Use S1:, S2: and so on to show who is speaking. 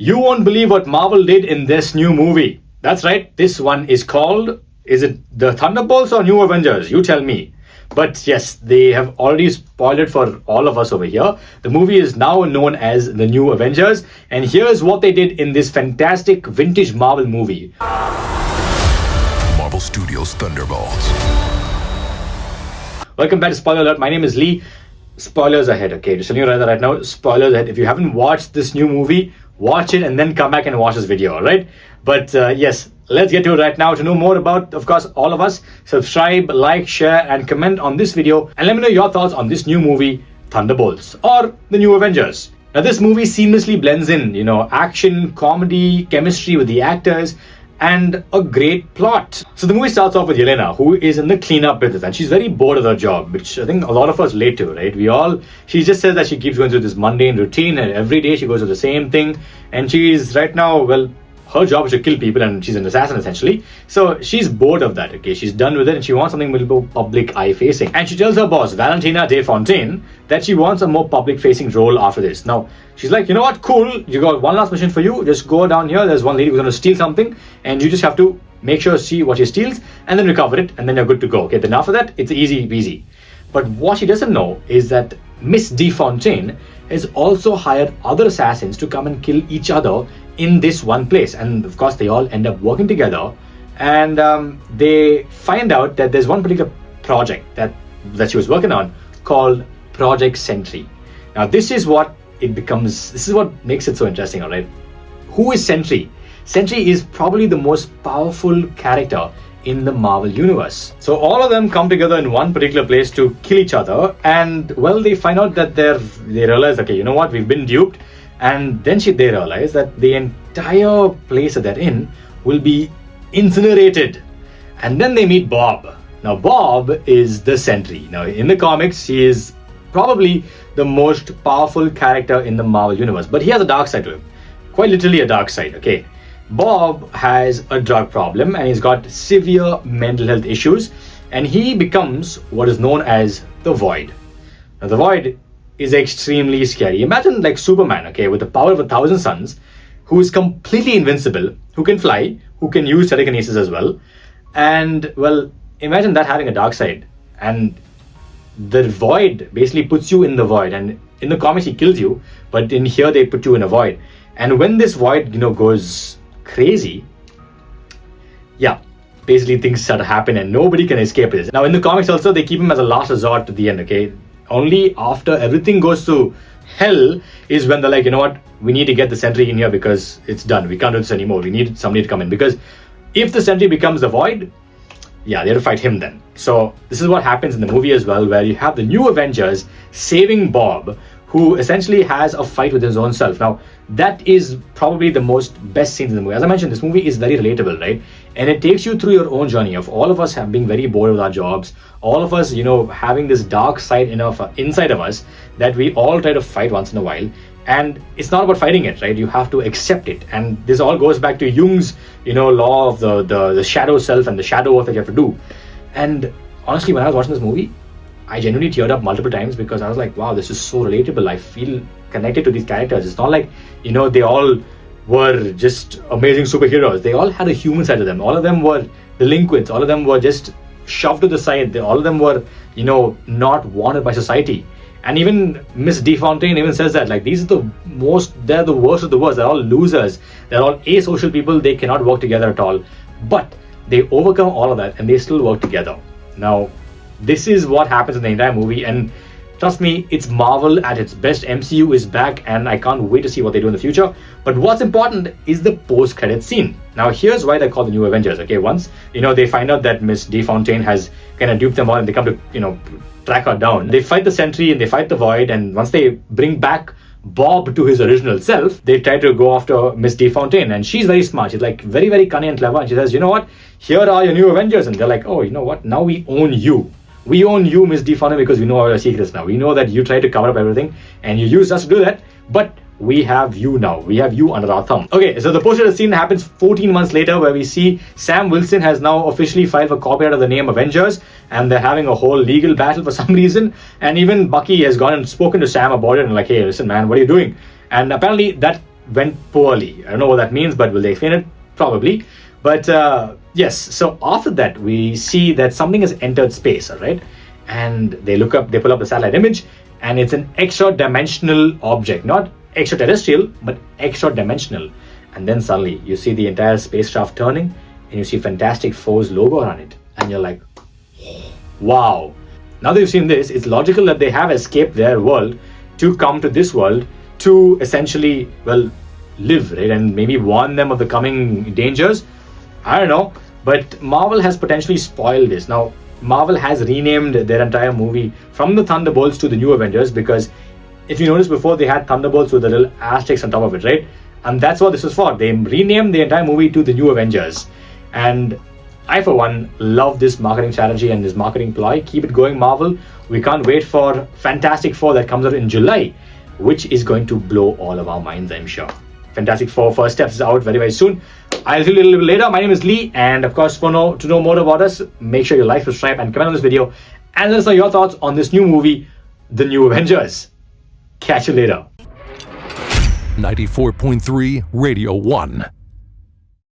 S1: You won't believe what Marvel did in this new movie. That's right, this one is called, is it the Thunderbolts or New Avengers? You tell me. But yes, they have already spoiled it for all of us over here. The movie is now known as the New Avengers, and here's what they did in this fantastic vintage Marvel movie.
S2: Marvel Studios Thunderbolts.
S1: Welcome back to Spoiler Alert. My name is Lee. Spoilers ahead, okay? Just telling you right now, spoilers ahead. If you haven't watched this new movie, watch it and then come back and watch this video, alright? But yes, let's get to it right now. To know more about, of course, all of us, subscribe, like, share, and comment on this video. And let me know your thoughts on this new movie, Thunderbolts, or the New Avengers. Now, this movie seamlessly blends in, action, comedy, chemistry with the actors, and a great plot. So the movie starts off with Yelena, who is in the cleanup business, and she's very bored of her job, which I think a lot of us relate to, right? She just says that she keeps going through this mundane routine, and every day she goes through the same thing, and she's right now, her job is to kill people, and she's an assassin essentially. So she's bored of that, okay? She's done with it, and she wants something a little more public eye-facing. And she tells her boss, Valentina de Fontaine, that she wants a more public-facing role after this. Now, she's like, you know what, cool, you got one last mission for you. Just go down here, there's one lady who's going to steal something, and you just have to make sure see what she steals, and then recover it, and then you're good to go, okay? Then after that, it's easy peasy. But what she doesn't know is that Miss de Fontaine has also hired other assassins to come and kill each other in this one place, and of course they all end up working together, and they find out that there's one particular project that she was working on called Project Sentry. Now this is what makes it so interesting, all right? Who is Sentry? Sentry is probably the most powerful character in the Marvel universe. So all of them come together in one particular place to kill each other, and they find out that they realize, okay, you know what, we've been duped. And then they realize that the entire place that they're in will be incinerated. And then they meet Bob. Now, Bob is the Sentry. Now, in the comics, he is probably the most powerful character in the Marvel universe. But he has a dark side to him. Quite literally a dark side, okay? Bob has a drug problem, and he's got severe mental health issues. And he becomes what is known as the Void. Now, the Void is extremely scary. Imagine like Superman, okay, with the power of 1,000 suns, who is completely invincible, who can fly, who can use telekinesis as well. And imagine that having a dark side. And the Void basically puts you in the Void. And in the comics, he kills you, but in here, they put you in a Void. And when this Void, goes crazy, basically things start to happen and nobody can escape this. Now, in the comics also, they keep him as a last resort to the end, okay? Only after everything goes to hell is when they're like, you know what, we need to get the Sentry in here because it's done. We can't do this anymore. We need somebody to come in, because if the Sentry becomes the Void, they have to fight him then. So this is what happens in the movie as well, where you have the New Avengers saving Bob, who essentially has a fight with his own self. Now, that is probably the best scenes in the movie. As I mentioned, this movie is very relatable, right? And it takes you through your own journey of all of us being very bored with our jobs, all of us, having this dark side inside of us that we all try to fight once in a while. And it's not about fighting it, right? You have to accept it. And this all goes back to Jung's, law of the shadow self and the shadow work that you have to do. And honestly, when I was watching this movie, I genuinely teared up multiple times because I was like, wow, this is so relatable. I feel connected to these characters. It's not like, they all were just amazing superheroes. They all had a human side to them. All of them were delinquents. All of them were just shoved to the side. All of them were, not wanted by society. And even Miss de Fontaine even says that, like, they're the worst of the worst. They're all losers. They're all asocial people. They cannot work together at all. But they overcome all of that and they still work together. Now, this is what happens in the entire movie, and trust me, it's Marvel at its best. MCU is back, and I can't wait to see what they do in the future. But what's important is the post-credit scene. Now, here's why they're called the New Avengers, okay? Once, they find out that Miss de Fontaine has kind of duped them all, and they come to, track her down. They fight the Sentry, and they fight the Void, and once they bring back Bob to his original self, they try to go after Miss de Fontaine, and she's very smart. She's like very, very cunning and clever, and she says, you know what? Here are your New Avengers. And they're like, oh, you know what? Now we own you. We own you, Miss de Fontaine, because we know all your secrets now. We know that you try to cover up everything and you used us to do that, but we have you now. We have you under our thumb. Okay, so the post-credit scene happens 14 months later, where we see Sam Wilson has now officially filed for copyright of the name Avengers, and they're having a whole legal battle for some reason. And even Bucky has gone and spoken to Sam about it and like, hey, listen, man, what are you doing? And apparently that went poorly. I don't know what that means, but will they explain it? Probably. But yes, so after that, we see that something has entered space, all right? And they look up, they pull up the satellite image, and it's an extra dimensional object, not extraterrestrial, but extra dimensional. And then suddenly you see the entire spacecraft turning, and you see Fantastic Four's logo on it, and you're like, wow. Now that you've seen this, it's logical that they have escaped their world to come to this world to essentially, well, live, right? And maybe warn them of the coming dangers. I don't know. But Marvel has potentially spoiled this. Now, Marvel has renamed their entire movie from the Thunderbolts to the New Avengers, because if you notice before, they had Thunderbolts with a little asterisk on top of it, right? And that's what this was for. They renamed the entire movie to the New Avengers. And I, for one, love this marketing strategy and this marketing ploy. Keep it going, Marvel. We can't wait for Fantastic Four that comes out in July, which is going to blow all of our minds, I'm sure. Fantastic Four First Steps is out very, very soon. I'll see you a little bit later. My name is Lee, and of course, to know more about us, make sure you like, subscribe, and comment on this video. And let us know your thoughts on this new movie, The New Avengers. Catch you later.
S2: 94.3 Radio 1.